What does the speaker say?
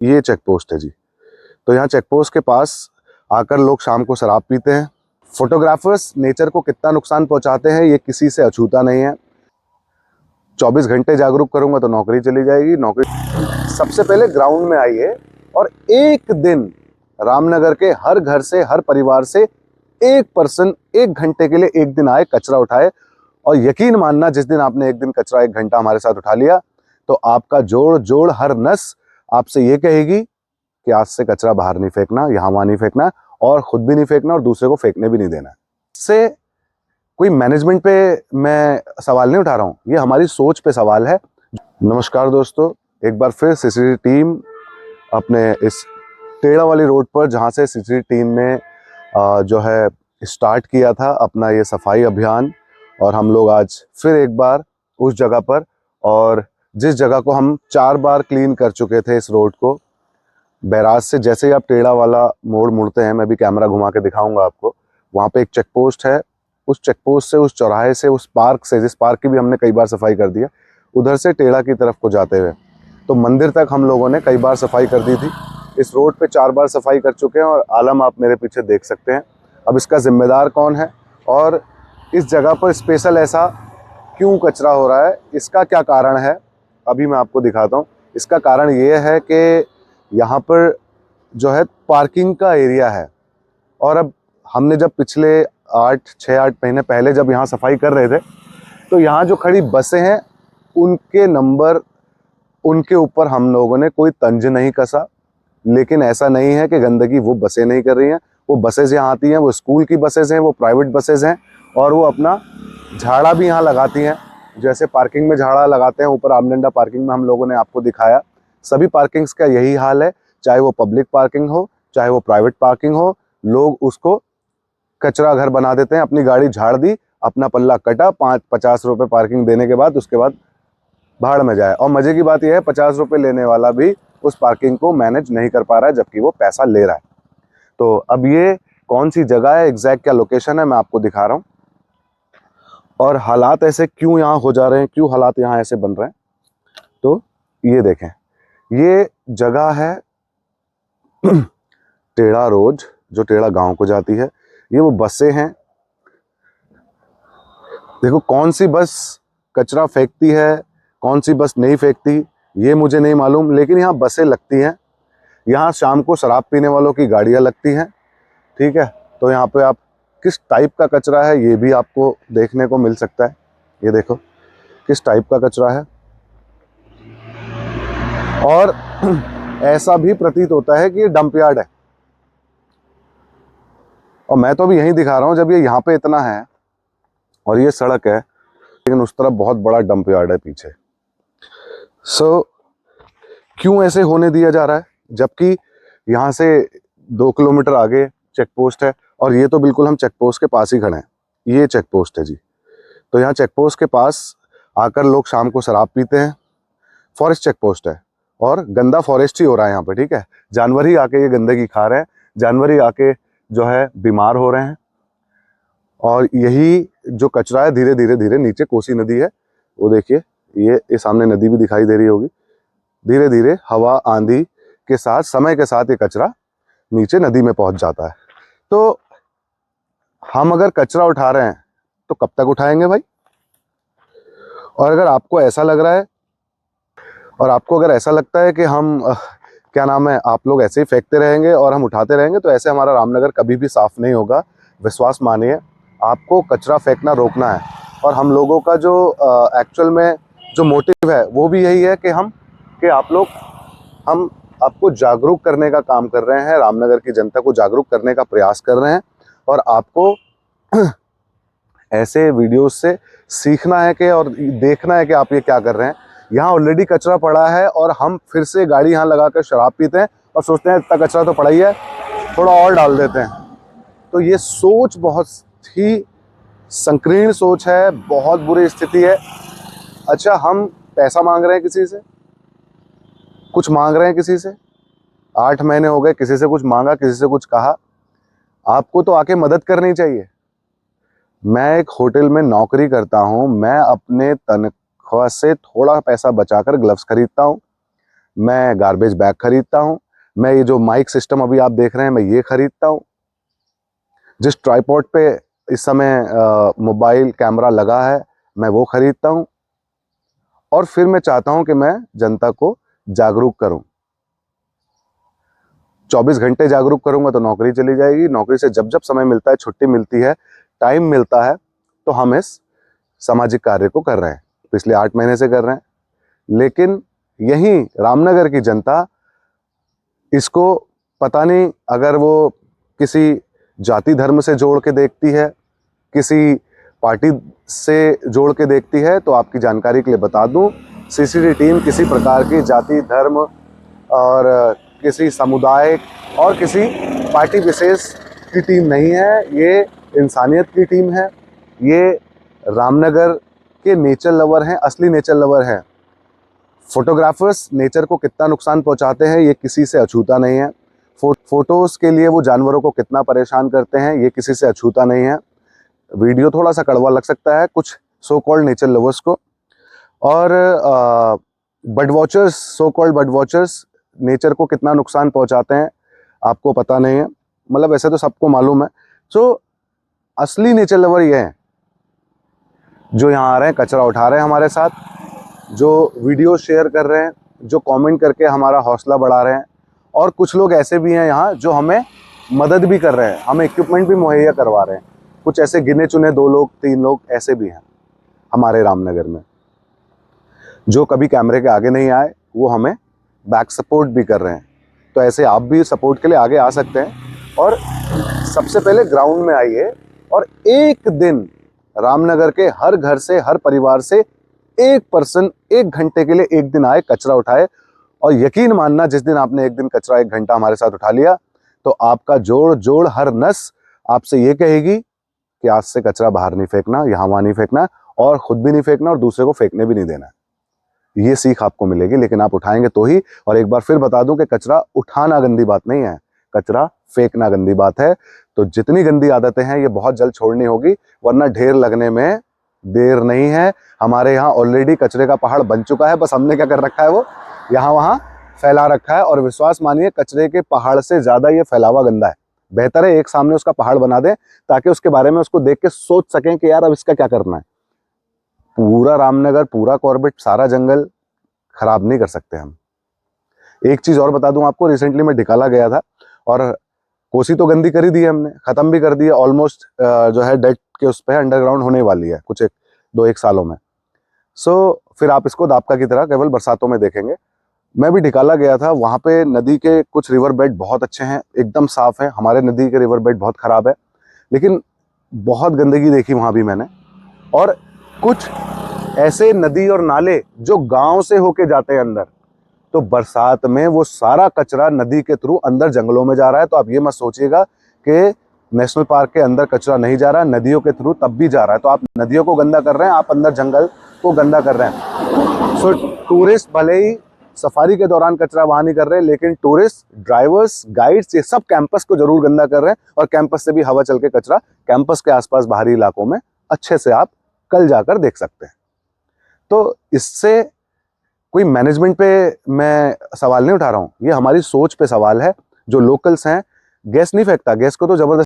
ये check post है जी। तो यहाँ चेक पोस्ट के पास आकर लोग शाम को शराब पीते हैं। फोटोग्राफर्स नेचर को कितना नुकसान पहुंचाते हैं ये किसी से अछूता नहीं है। 24 घंटे जागरूक करूंगा तो नौकरी चली जाएगी। नौकरी सबसे पहले ग्राउंड में आइए और एक दिन रामनगर के हर घर से, हर परिवार से एक पर्सन 1 घंटे के लिए एक दिन आए, कचरा उठाए। और यकीन मानना, जिस दिन आपने एक दिन कचरा 1 घंटा हमारे साथ उठा लिया तो आपका जोड़ जोड़ हर नस आपसे ये कहेगी कि आज से कचरा बाहर नहीं फेंकना, यहाँ वहां नहीं फेंकना, और खुद भी नहीं फेंकना और दूसरे को फेंकने भी नहीं देना। इससे कोई मैनेजमेंट पे मैं सवाल नहीं उठा रहा हूँ, ये हमारी सोच पे सवाल है। नमस्कार दोस्तों, एक बार फिर सीसीटी टीम अपने इस टेढ़ा वाली रोड पर, जहाँ से सीसीटी टीम ने जो है स्टार्ट किया था अपना ये सफाई अभियान, और हम लोग आज फिर एक बार उस जगह पर, और जिस जगह को हम 4 बार क्लीन कर चुके थे, इस रोड को बैराज से जैसे ही आप टेढ़ा वाला मोड़ मुड़ते हैं, मैं भी कैमरा घुमा के दिखाऊंगा आपको, वहाँ पे एक चेक पोस्ट है। उस चेक पोस्ट से, उस चौराहे से, उस पार्क से, जिस पार्क की भी हमने कई बार सफाई कर दिया, उधर से टेढ़ा की तरफ को जाते हुए तो मंदिर तक हम लोगों ने कई बार सफाई कर दी थी। इस रोड पे 4 बार सफाई कर चुके हैं और आलम आप मेरे पीछे देख सकते हैं। अब इसका जिम्मेदार कौन है और इस जगह पर स्पेशल ऐसा क्यों कचरा हो रहा है, इसका क्या कारण है, अभी मैं आपको दिखाता हूँ। इसका कारण ये है कि यहाँ पर जो है पार्किंग का एरिया है, और अब हमने जब पिछले 6-8 महीने पहले जब यहाँ सफाई कर रहे थे तो यहाँ जो खड़ी बसें हैं उनके नंबर, उनके ऊपर हम लोगों ने कोई तंज नहीं कसा। लेकिन ऐसा नहीं है कि गंदगी वो बसें नहीं कर रही हैं, वो बसेज यहाँ आती हैं, वो स्कूल की बसेज हैं, वो प्राइवेट बसेज हैं, और वो अपना झाड़ा भी यहाँ लगाती हैं। जैसे पार्किंग में झाड़ा लगाते हैं, ऊपर आमडंडा पार्किंग में हम लोगों ने आपको दिखाया, सभी पार्किंग्स का यही हाल है। चाहे वो पब्लिक पार्किंग हो, चाहे वो प्राइवेट पार्किंग हो, लोग उसको कचरा घर बना देते हैं। अपनी गाड़ी झाड़ दी, अपना पल्ला कटा, 50 रुपये पार्किंग देने के बाद उसके बाद भाड़ में जाए। और मजे की बात यह है 50 रुपये लेने वाला भी उस पार्किंग को मैनेज नहीं कर पा रहा है, जबकि वो पैसा ले रहा है। तो अब ये कौन सी जगह है, एग्जैक्ट क्या लोकेशन है, मैं आपको दिखा रहा हूँ, और हालात ऐसे क्यों यहाँ हो जा रहे हैं, क्यों हालात यहाँ ऐसे बन रहे हैं। तो ये देखें, ये जगह है टेढ़ा रोड, जो टेढ़ा गांव को जाती है। ये वो बसें हैं, देखो कौन सी बस कचरा फेंकती है, कौन सी बस नहीं फेंकती, ये मुझे नहीं मालूम, लेकिन यहाँ बसें लगती हैं। यहाँ शाम को शराब पीने वालों की गाड़ियाँ लगती हैं, ठीक है। तो यहाँ पे आप किस टाइप का कचरा है ये भी आपको देखने को मिल सकता है। ये देखो किस टाइप का कचरा है, और ऐसा भी प्रतीत होता है कि ये डंप यार्ड है। और मैं तो अभी यहीं दिखा रहा हूँ, जब ये यहाँ पे इतना है और ये सड़क है, लेकिन उस तरफ बहुत बड़ा डंप यार्ड है पीछे। क्यों ऐसे होने दिया जा रहा है, जबकि यहाँ से 2 किलोमीटर आगे चेक पोस्ट है, और ये तो बिल्कुल हम चेक पोस्ट के पास ही खड़े हैं। ये चेक पोस्ट है जी। तो यहाँ चेक पोस्ट के पास आकर लोग शाम को शराब पीते हैं। फॉरेस्ट चेक पोस्ट है और गंदा फॉरेस्ट ही हो रहा है यहाँ पे, ठीक है। जानवर ही आके ये गंदगी खा रहे हैं, जानवर ही आके जो है बीमार हो रहे हैं। और यही जो कचरा है धीरे धीरे धीरे नीचे कोसी नदी है, वो देखिए, ये सामने नदी भी दिखाई दे रही होगी। धीरे धीरे हवा आंधी के साथ, समय के साथ ये कचरा नीचे नदी में पहुंच जाता है। तो हम अगर कचरा उठा रहे हैं तो कब तक उठाएंगे भाई। और अगर आपको ऐसा लग रहा है, और आपको अगर ऐसा लगता है कि हम क्या नाम है, आप लोग ऐसे ही फेंकते रहेंगे और हम उठाते रहेंगे, तो ऐसे हमारा रामनगर कभी भी साफ नहीं होगा। विश्वास मानिए, आपको कचरा फेंकना रोकना है। और हम लोगों का जो एक्चुअल में जो मोटिव है वो भी यही है कि हम आपको जागरूक करने का काम कर रहे हैं, रामनगर की जनता को जागरूक करने का प्रयास कर रहे हैं। और आपको ऐसे वीडियोस से सीखना है कि, और देखना है कि आप ये क्या कर रहे हैं। यहाँ ऑलरेडी कचरा पड़ा है और हम फिर से गाड़ी यहाँ लगाकर शराब पीते हैं और सोचते हैं इतना कचरा तो पड़ा ही है, थोड़ा और डाल देते हैं। तो ये सोच बहुत ही संकीर्ण सोच है, बहुत बुरी स्थिति है। अच्छा, हम पैसा मांग रहे हैं किसी से, कुछ मांग रहे हैं किसी से, 8 महीने हो गए, किसी से कुछ मांगा, किसी से कुछ कहा, आपको तो आके मदद करनी चाहिए। मैं एक होटल में नौकरी करता हूँ, मैं अपने तनख्वाह से थोड़ा पैसा बचाकर ग्लव्स खरीदता हूँ, मैं गार्बेज बैग खरीदता हूँ, मैं ये जो माइक सिस्टम अभी आप देख रहे हैं मैं ये खरीदता हूँ, जिस ट्राइपॉड पे इस समय मोबाइल कैमरा लगा है मैं वो खरीदता हूँ। और फिर मैं चाहता हूँ कि मैं जनता को जागरूक करूँ। 24 घंटे जागरूक करूंगा तो नौकरी चली जाएगी। नौकरी से जब जब समय मिलता है, छुट्टी मिलती है, टाइम मिलता है, तो हम इस सामाजिक कार्य को कर रहे हैं। पिछले 8 महीने से कर रहे हैं। लेकिन यहीं रामनगर की जनता इसको पता नहीं, अगर वो किसी जाति धर्म से जोड़ के देखती है, किसी पार्टी से जोड़ के देखती है, तो आपकी जानकारी के लिए बता दूं, सीसीडी टीम किसी प्रकार की जाति धर्म और किसी समुदाय और किसी पार्टी विशेष की टीम नहीं है। ये इंसानियत की टीम है। ये रामनगर के नेचर लवर हैं, असली नेचर लवर हैं। फोटोग्राफर्स नेचर को कितना नुकसान पहुंचाते हैं ये किसी से अछूता नहीं है। फोटोज़ के लिए वो जानवरों को कितना परेशान करते हैं ये किसी से अछूता नहीं है। वीडियो थोड़ा सा कड़वा लग सकता है कुछ सो कॉल्ड नेचर लवर्स को, और bird watchers, so called bird watchers nature को कितना नुकसान पहुंचाते हैं आपको पता नहीं है। मतलब वैसे तो सबको मालूम है। तो असली नेचर लवर ये हैं जो यहाँ आ रहे हैं, कचरा उठा रहे हैं हमारे साथ, जो वीडियो शेयर कर रहे हैं, जो कमेंट करके हमारा हौसला बढ़ा रहे हैं। और कुछ लोग ऐसे भी हैं यहाँ जो हमें मदद भी कर रहे हैं, हमें इक्विपमेंट भी मुहैया करवा रहे हैं। कुछ ऐसे गिने चुने 2 लोग 3 लोग ऐसे भी हैं हमारे रामनगर में, जो कभी कैमरे के आगे नहीं आए, वो हमें बैक सपोर्ट भी कर रहे हैं। तो ऐसे आप भी सपोर्ट के लिए आगे आ सकते हैं। और सबसे पहले ग्राउंड में आइए और एक दिन रामनगर के हर घर से, हर परिवार से एक पर्सन 1 घंटे के लिए एक दिन आए, कचरा उठाए। और यकीन मानना, जिस दिन आपने एक दिन कचरा 1 घंटा हमारे साथ उठा लिया, तो आपका जोड़ जोड़ हर नस आपसे ये कहेगी कि आज से कचरा बाहर नहीं फेंकना, यहाँ वहाँ नहीं फेंकना, और खुद भी नहीं फेंकना और दूसरे को फेंकने भी नहीं देना। ये सीख आपको मिलेगी, लेकिन आप उठाएंगे तो ही। और एक बार फिर बता दूं कि कचरा उठाना गंदी बात नहीं है, कचरा फेंकना गंदी बात है। तो जितनी गंदी आदतें हैं ये बहुत जल्द छोड़नी होगी, वरना ढेर लगने में देर नहीं है। हमारे यहाँ ऑलरेडी कचरे का पहाड़ बन चुका है, बस हमने क्या कर रखा है, वो यहाँ वहाँ फैला रखा है। और विश्वास मानिए, कचरे के पहाड़ से ज्यादा ये फैलावा गंदा है। बेहतर है एक सामने उसका पहाड़ बना दें, ताकि उसके बारे में उसको देख के सोच सकें कि यार अब इसका क्या करना है। पूरा रामनगर, पूरा कॉर्बेट, सारा जंगल खराब नहीं कर सकते हम। एक चीज और बता दूं आपको, रिसेंटली मैं ढिकाला गया था, और कोसी तो गंदी कर ही दी है हमने, खत्म भी कर दी है ऑलमोस्ट, जो है डेट के उस पर अंडरग्राउंड होने वाली है कुछ 1 सालों में। सो फिर आप इसको दापका की तरह केवल बरसातों में देखेंगे। मैं भी ढिकाला गया था, वहां पे नदी के कुछ रिवर बेड बहुत अच्छे हैं, एकदम साफ है। हमारे नदी के रिवर बेड बहुत खराब है, लेकिन बहुत गंदगी देखी वहां भी मैंने। और कुछ ऐसे नदी और नाले जो गांव से होके जाते हैं अंदर, तो बरसात में वो सारा कचरा नदी के थ्रू अंदर जंगलों में जा रहा है। तो आप ये मत सोचिएगा कि नेशनल पार्क के अंदर कचरा नहीं जा रहा है, नदियों के थ्रू तब भी जा रहा है। तो आप नदियों को गंदा कर रहे हैं, आप अंदर जंगल को गंदा कर रहे हैं। सो टूरिस्ट भले ही सफारी के दौरान कचरा वहां नहीं कर रहे, लेकिन टूरिस्ट, ड्राइवर्स, गाइड्स, ये सब कैंपस को जरूर गंदा कर रहे हैं। और कैंपस से भी हवा चल के कचरा कैंपस के आसपास बाहरी इलाकों में अच्छे से आप कल जाकर देख सकते हैं। तो इससे कोई मैनेजमेंट पे मैं सवाल नहीं उठा रहा हूं, ये हमारी सोच पे सवाल है। जो लोकल्स हैं, गैस नहीं फेंकता, गैस को तो जबरदस्ती